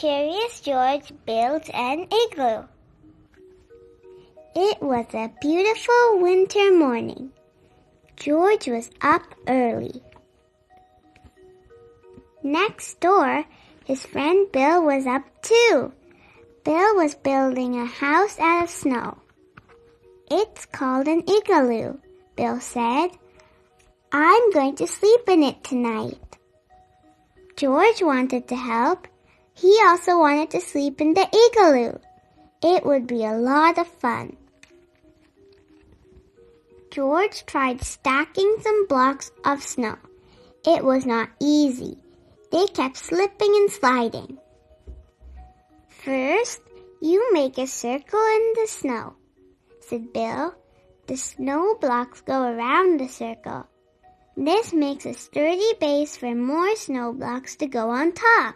Curious George built an igloo. It was a beautiful winter morning. George was up early. Next door, his friend Bill was up too. Bill was building a house out of snow. It's called an igloo, Bill said. I'm going to sleep in it tonight. George wanted to help. He also wanted to sleep in the igloo. It would be a lot of fun. George tried stacking some blocks of snow. It was not easy. They kept slipping and sliding. First, you make a circle in the snow, said Bill. The snow blocks go around the circle. This makes a sturdy base for more snow blocks to go on top.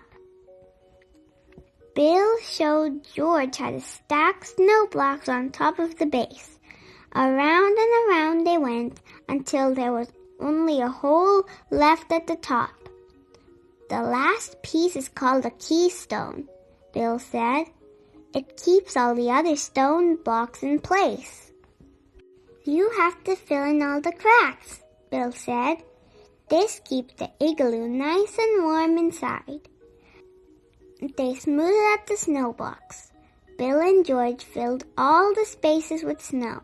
Bill showed George how to stack snow blocks on top of the base. Around and around they went until there was only a hole left at the top. The last piece is called a keystone, Bill said. It keeps all the other stone blocks in place. You have to fill in all the cracks, Bill said. This keeps the igloo nice and warm inside. They smoothed out the snow blocks. Bill and George filled all the spaces with snow.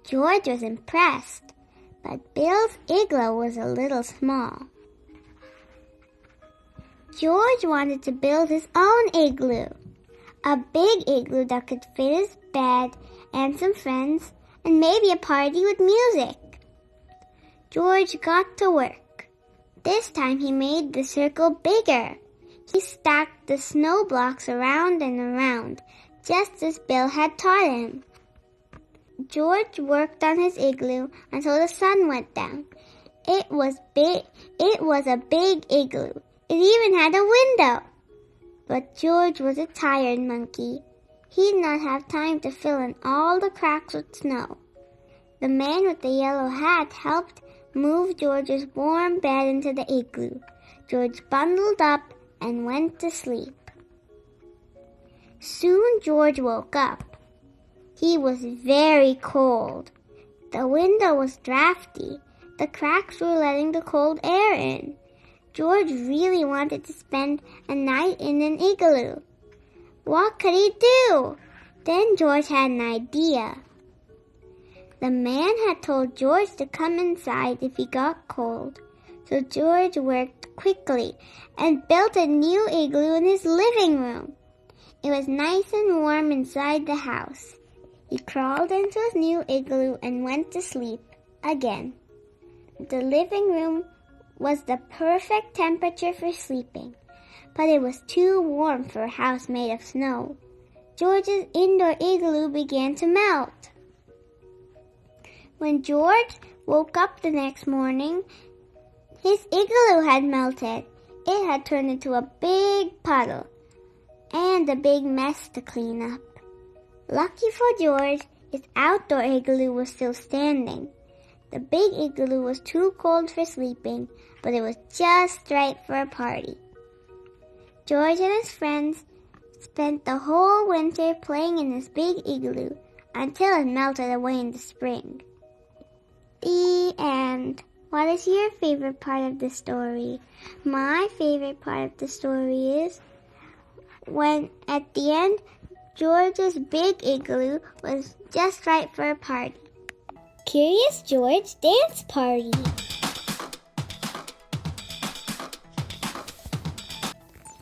George was impressed, but Bill's igloo was a little small. George wanted to build his own igloo, a big igloo that could fit his bed and some friends and maybe a party with music. George got to work. This time he made the circle bigger. He stacked the snow blocks around and around, just as Bill had taught him. George worked on his igloo until the sun went down. It was a big igloo. It even had a window. But George was a tired monkey. He did not have time to fill in all the cracks with snow. The man with the yellow hat helped move George's warm bed into the igloo. George bundled up and went to sleep. Soon George woke up. He was very cold. The window was drafty. The cracks were letting the cold air in. George really wanted to spend a night in an igloo. What could he do? Then George had an idea. The man had told George to come inside if he got cold. So George worked quickly and built a new igloo in his living room. It was nice and warm inside the house. He crawled into his new igloo and went to sleep again. The living room was the perfect temperature for sleeping, but it was too warm for a house made of snow. George's indoor igloo began to melt. When George woke up the next morning, his igloo had melted. It had turned into a big puddle and a big mess to clean up. Lucky for George, his outdoor igloo was still standing. The big igloo was too cold for sleeping, but it was just right for a party. George and his friends spent the whole winter playing in this big igloo until it melted away in the spring. The end. What is your favorite part of the story? My favorite part of the story is when at the end, George's big igloo was just right for a party. Curious George Dance Party.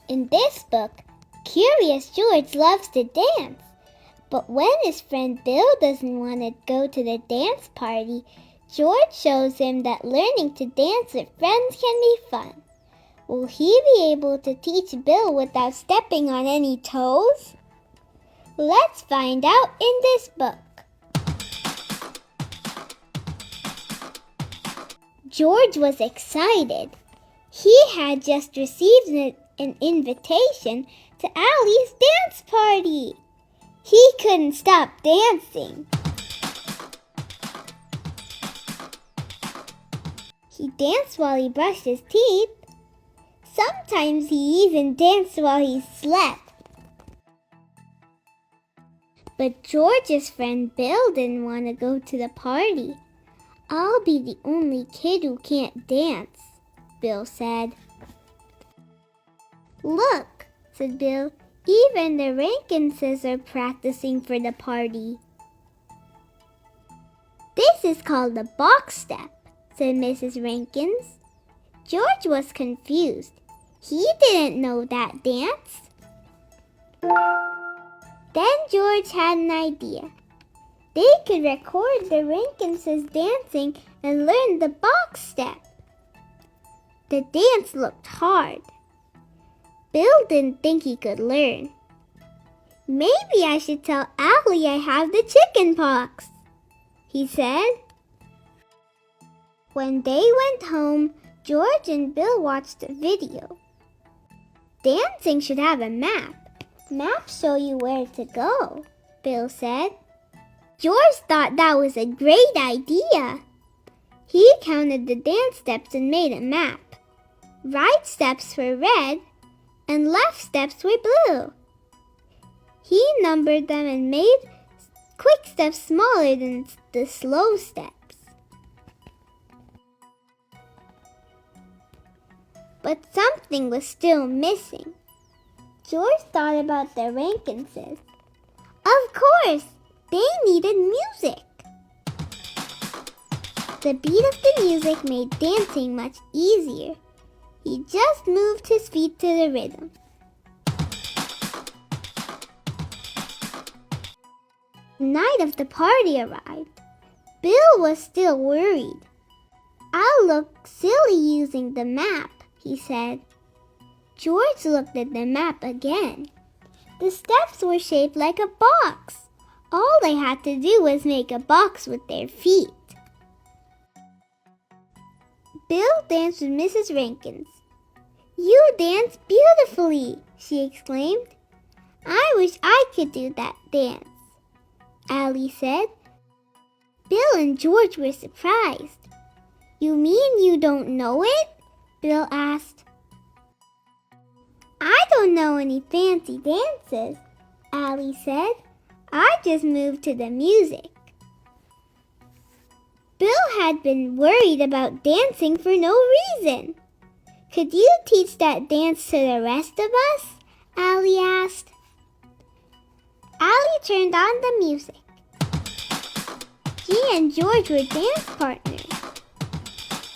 In this book, Curious George loves to dance. But when his friend Bill doesn't want to go to the dance party, George shows him that learning to dance with friends can be fun. Will he be able to teach Bill without stepping on any toes? Let's find out in this book. George was excited. He had just received an invitation to Allie's dance party. He couldn't stop dancing. He danced while he brushed his teeth. Sometimes he even danced while he slept. But George's friend Bill didn't want to go to the party. "I'll be the only kid who can't dance," Bill said. "Look," said Bill, "even the Rankinses are practicing for the party." "This is called the box step," said Mrs. Rankins. George was confused. He didn't know that dance. Then George had an idea. They could record the Rankinses dancing and learn the box step. The dance looked hard. Bill didn't think he could learn. "Maybe I should tell Allie I have the chicken pox," he said. When they went home, George and Bill watched a video. "Dancing should have a map. Maps show you where to go," Bill said. George thought that was a great idea. He counted the dance steps and made a map. Right steps were red and left steps were blue. He numbered them and made quick steps smaller than the slow steps. But something was still missing. George thought about the Rankinses. Of course, they needed music. The beat of the music made dancing much easier. He just moved his feet to the rhythm. The night of the party arrived. Bill was still worried. "I'll look silly using the map," he said. George looked at the map again. The steps were shaped like a box. All they had to do was make a box with their feet. Bill danced with Mrs. Rankins. "You dance beautifully," she exclaimed. "I wish I could do that dance," Allie said. Bill and George were surprised. "You mean you don't know it?" Bill asked. "I don't know any fancy dances," Allie said. "I just moved to the music." Bill had been worried about dancing for no reason. "Could you teach that dance to the rest of us?" Allie asked. Allie turned on the music. She and George were dance partners.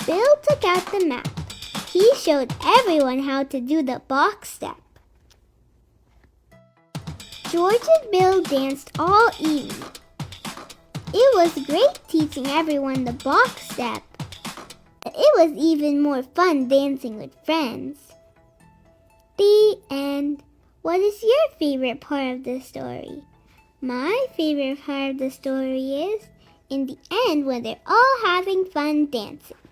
Bill took out the map. He showed everyone how to do the box step. George and Bill danced all evening. It was great teaching everyone the box step. It was even more fun dancing with friends. The end. What is your favorite part of the story? My favorite part of the story is in the end when they're all having fun dancing.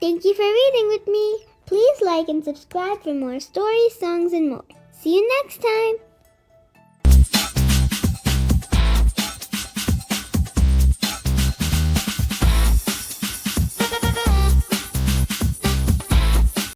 Thank you for reading with me. Please like and subscribe for more stories, songs, and more. See you next time.